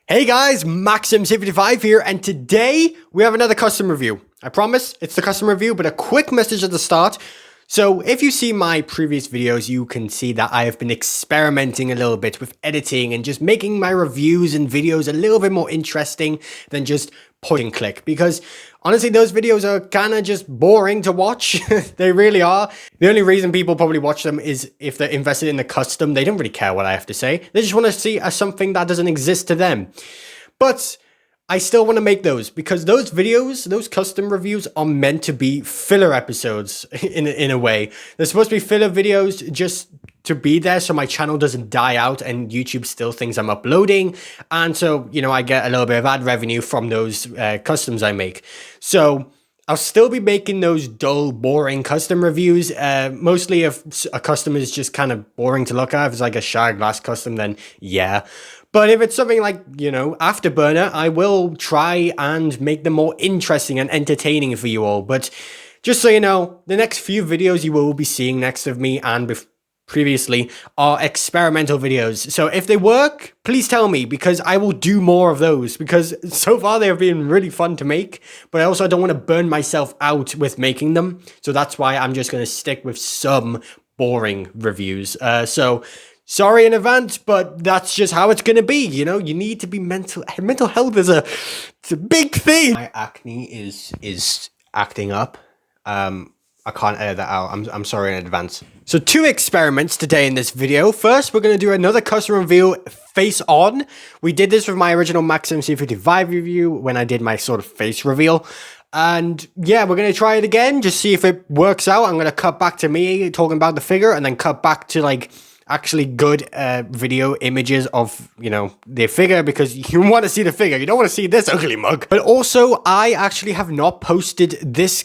Hey guys, Maxim55 here, and today we have another custom review. I promise it's the custom review, but a quick message at the start. So if you see my previous videos, you can see that I have been experimenting a little bit with editing and just making my reviews and videos a little bit more interesting than just point and click, because honestly those videos are kind of just boring to watch. They really are. The only reason people probably watch them is if they're invested in the custom. They don't really care what I have to say. They just want to see something that doesn't exist to them. But I still want to make those because those videos, those custom reviews are meant to be filler episodes in a way. They're supposed to be filler videos just to be there so my channel doesn't die out and YouTube still thinks I'm uploading. And so, you know, I get a little bit of ad revenue from those customs I make. So I'll still be making those dull, boring custom reviews. Mostly if a custom is just kind of boring to look at. If it's like a shard glass custom, then yeah. But if it's something like, you know, Afterburner, I will try and make them more interesting and entertaining for you all. But just so you know, the next few videos you will be seeing next of me and previously are experimental videos. So if they work, please tell me, because I will do more of those, because so far they have been really fun to make, but I also don't want to burn myself out with making them. So that's why I'm just going to stick with some boring reviews. So sorry in advance, but that's just how it's going to be. You know, you need to be mental health is it's a big thing. My acne is acting up. I can't edit that out. I'm sorry in advance. So 2 experiments today in this video. First, we're going to do another custom reveal face on. We did this with my original Maxim C55 review when I did my sort of face reveal. And yeah, we're going to try it again, just see if it works out. I'm going to cut back to me talking about the figure and then cut back to like actually good video images of, you know, the figure, because you want to see the figure. You don't want to see this ugly mug. But also, I actually have not posted this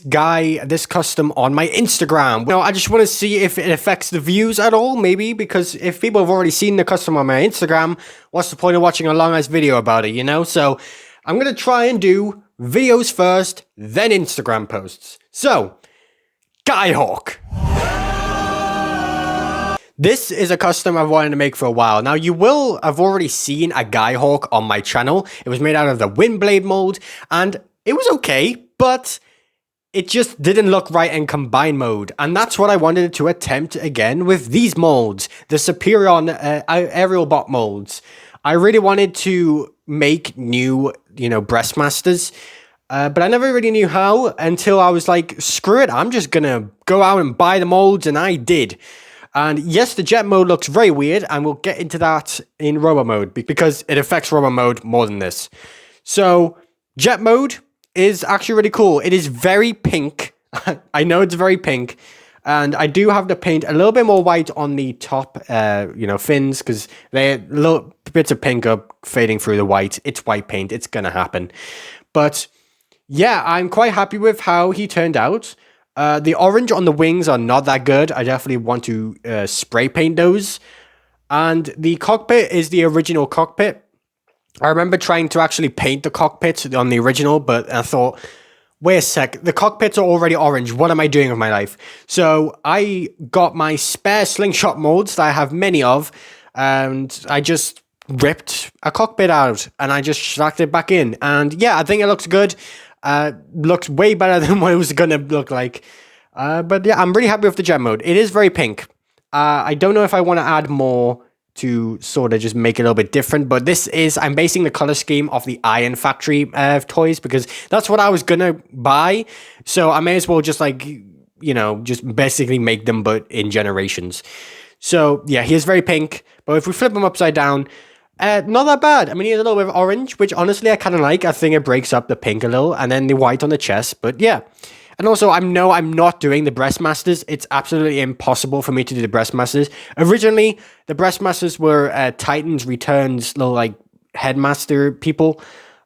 custom on my Instagram. You know, I just want to see if it affects the views at all, maybe, because if people have already seen the custom on my Instagram, what's the point of watching a long-ass video about it, you know? So I'm going to try and do videos first, then Instagram posts. So, Guyhawk. This is a custom I've wanted to make for a while. Now, you will have already seen a Guyhawk on my channel. It was made out of the Windblade mold, and it was okay, but it just didn't look right in combine mode. And that's what I wanted to attempt again with these molds, the Superion aerial bot molds. I really wanted to make new, you know, Breastmasters, but I never really knew how until I was like, screw it, I'm just gonna go out and buy the molds, and I did. And yes, the jet mode looks very weird, and we'll get into that in robo mode because it affects robo mode more than this. So jet mode is actually really cool. It is very pink. I know it's very pink, and I do have to paint a little bit more white on the top, you know, fins, because they're little bits of pink are fading through the white. It's white paint. It's gonna happen. But yeah, I'm quite happy with how he turned out. The orange on the wings are not that good. I definitely want to spray paint those. And the cockpit is the original cockpit. I remember trying to actually paint the cockpit on the original, but I thought, wait a sec, the cockpits are already orange. What am I doing with my life? So I got my spare slingshot molds that I have many of, and I just ripped a cockpit out and I just slacked it back in. And yeah, I think it looks good. Looks way better than what it was gonna look like. But yeah, I'm really happy with the jet mode. It is very pink. I don't know if I want to add more to sort of just make it a little bit different, but this is, I'm basing the color scheme off the Iron Factory toys, because that's what I was gonna buy. So I may as well just like, you know, just basically make them, but in generations. So yeah, he is very pink, but if we flip him upside down, not that bad. I mean, he has a little bit of orange, which honestly I kind of like. I think it breaks up the pink a little, and then the white on the chest. But yeah. And also, I'm not doing the Breastmasters. It's absolutely impossible for me to do the Breastmasters. Originally, the Breastmasters were Titans Returns, little like headmaster people.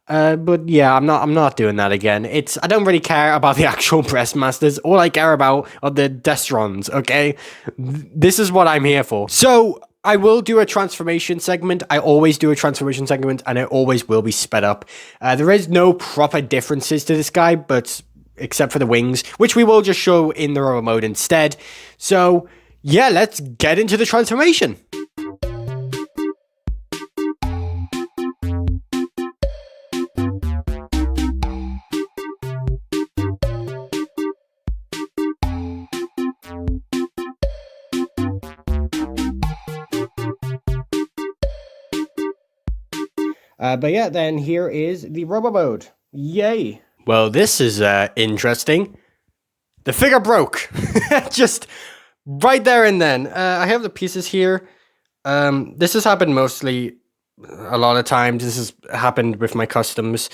But yeah, I'm not doing that again. I don't really care about the actual Breastmasters. All I care about are the Destrons, okay? This is what I'm here for. So I will do a transformation segment. I always do a transformation segment, and it always will be sped up. There is no proper differences to this guy, but except for the wings, which we will just show in the robo mode instead. So yeah, let's get into the transformation. But yeah, then here is the rubber mode. Yay. Well, this is interesting. The figure broke. Just right there and then. I have the pieces here. This has happened mostly a lot of times. This has happened with my customs.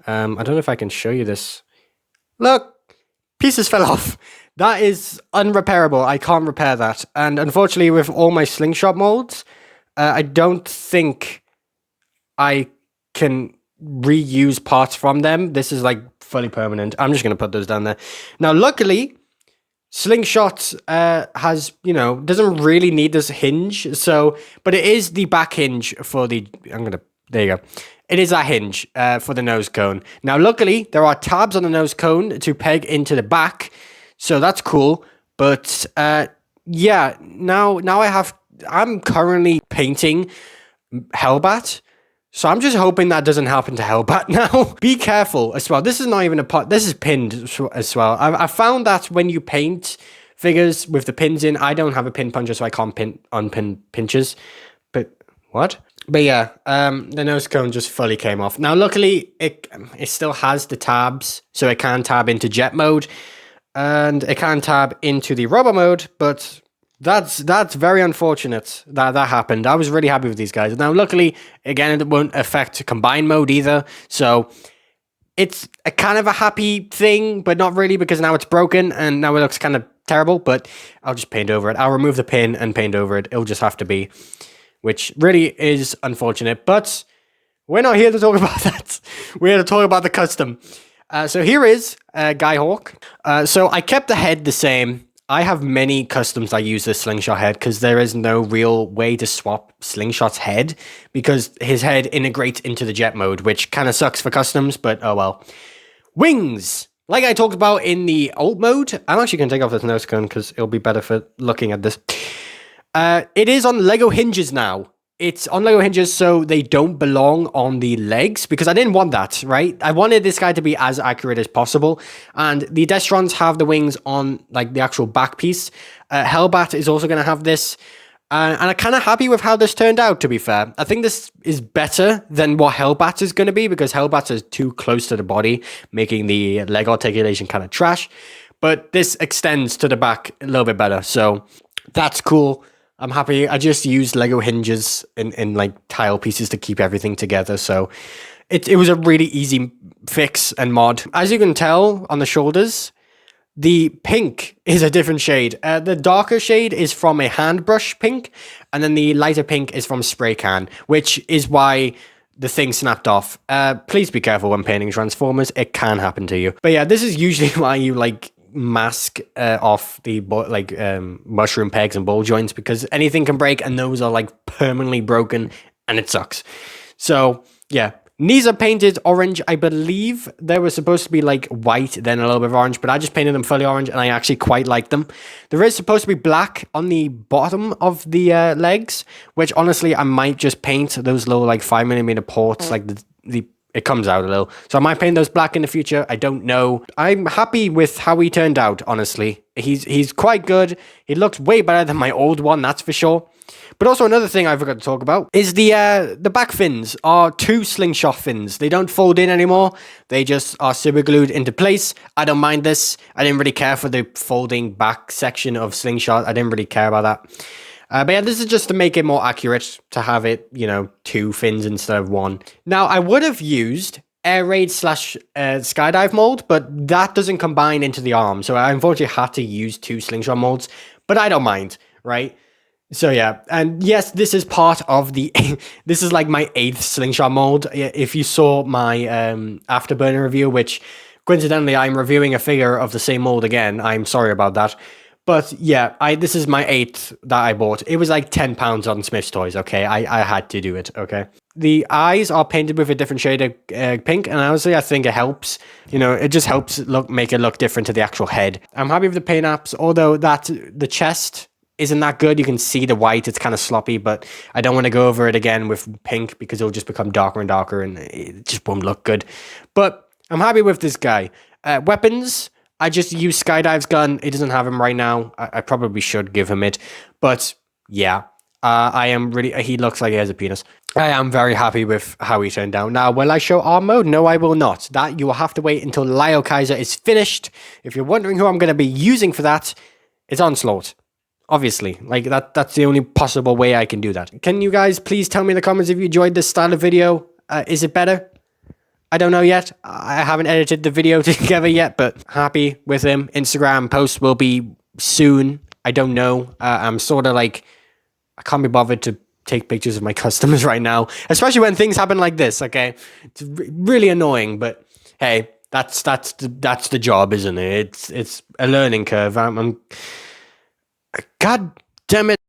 I don't know if I can show you this. Look, pieces fell off. That is unrepairable. I can't repair that. And unfortunately, with all my slingshot molds, I don't think I can reuse parts from them. This is like fully permanent. I'm just going to put those down there. Now, luckily, slingshot has, doesn't really need this hinge. So, but it is the back hinge for the, there you go. It is that hinge for the nose cone. Now, luckily, there are tabs on the nose cone to peg into the back. So that's cool. But yeah, now I'm currently painting Hellbat. So I'm just hoping that doesn't happen to Hellbat now. Be careful as well. This is not even a pot. This is pinned as well. I found that when you paint figures with the pins in, I don't have a pin puncher, so I can't unpin pinches. But what? But yeah, the nose cone just fully came off. Now, luckily, it still has the tabs, so it can tab into jet mode, and it can tab into the rubber mode, but that's very unfortunate that happened. I was really happy with these guys. Now, luckily, again, it won't affect combine mode either, so it's a kind of a happy thing, but not really, because now it's broken, and now it looks kind of terrible, but I'll just paint over it. I'll remove the pin and paint over it. It'll just have to be, which really is unfortunate, but we're not here to talk about that. We're here to talk about the custom. So here is Guyhawk. So I kept the head the same. I have many customs I use this slingshot head because there is no real way to swap slingshot's head because his head integrates into the jet mode, which kind of sucks for customs, but oh well. Wings! Like I talked about in the old mode, I'm actually going to take off this nose cone because it'll be better for looking at this. It is on Lego hinges now. It's on Lego hinges, so they don't belong on the legs, because I didn't want that, right? I wanted this guy to be as accurate as possible, and the Destrons have the wings on, like, the actual back piece. Hellbat is also going to have this, and I'm kind of happy with how this turned out, to be fair. I think this is better than what Hellbat is going to be, because Hellbat is too close to the body, making the leg articulation kind of trash, but this extends to the back a little bit better, so that's cool. I'm happy. I just used Lego hinges in like tile pieces to keep everything together. So it was a really easy fix and mod. As you can tell on the shoulders, the pink is a different shade. The darker shade is from a hand brush pink, and then the lighter pink is from spray can, which is why the thing snapped off. Please be careful when painting Transformers. It can happen to you. But yeah, this is usually why you like mask off the mushroom pegs and ball joints, because anything can break and those are like permanently broken and it sucks. So yeah, knees are painted orange. I believe they were supposed to be like white, then a little bit of orange, but I just painted them fully orange and I actually quite like them. There is supposed to be black on the bottom of the legs, which honestly I might just paint those little like 5mm ports, like the it comes out a little. So I might paint those black in the future. I don't know. I'm happy with how he turned out, honestly. He's quite good. He looks way better than my old one, that's for sure. But also another thing I forgot to talk about is the back fins are 2 slingshot fins. They don't fold in anymore. They just are super glued into place. I don't mind this. I didn't really care for the folding back section of slingshot. I didn't really care about that. But yeah, this is just to make it more accurate, to have it, 2 fins instead of 1. Now, I would have used air raid / skydive mold, but that doesn't combine into the arm. So I unfortunately had to use 2 slingshot molds, but I don't mind, right? So yeah, and yes, this is part of the, this is like my 8th slingshot mold. If you saw my Afterburner review, which coincidentally I'm reviewing a figure of the same mold again, I'm sorry about that. But yeah, this is my 8th that I bought. It was like £10 on Smith's Toys, okay? I had to do it, okay? The eyes are painted with a different shade of pink, and honestly, I think it helps. It just helps make it look different to the actual head. I'm happy with the paint apps, although the chest isn't that good. You can see the white, it's kind of sloppy, but I don't want to go over it again with pink because it'll just become darker and darker, and it just won't look good. But I'm happy with this guy. Weapons, I just use Skydive's gun. It doesn't have him right now. I probably should give him it. But yeah, I am really, he looks like he has a penis. I am very happy with how he turned out. Now, will I show ARM mode? No, I will not. That you will have to wait until Lyle Kaiser is finished. If you're wondering who I'm going to be using for that, it's Onslaught. Obviously, like that's the only possible way I can do that. Can you guys please tell me in the comments if you enjoyed this style of video? Is it better? I don't know yet. I haven't edited the video together yet, but happy with him. Instagram post will be soon. I don't know. I'm sort of like, I can't be bothered to take pictures of my customers right now, especially when things happen like this. Okay, it's really annoying, but hey, that's the job, isn't it? It's a learning curve. I'm God damn it.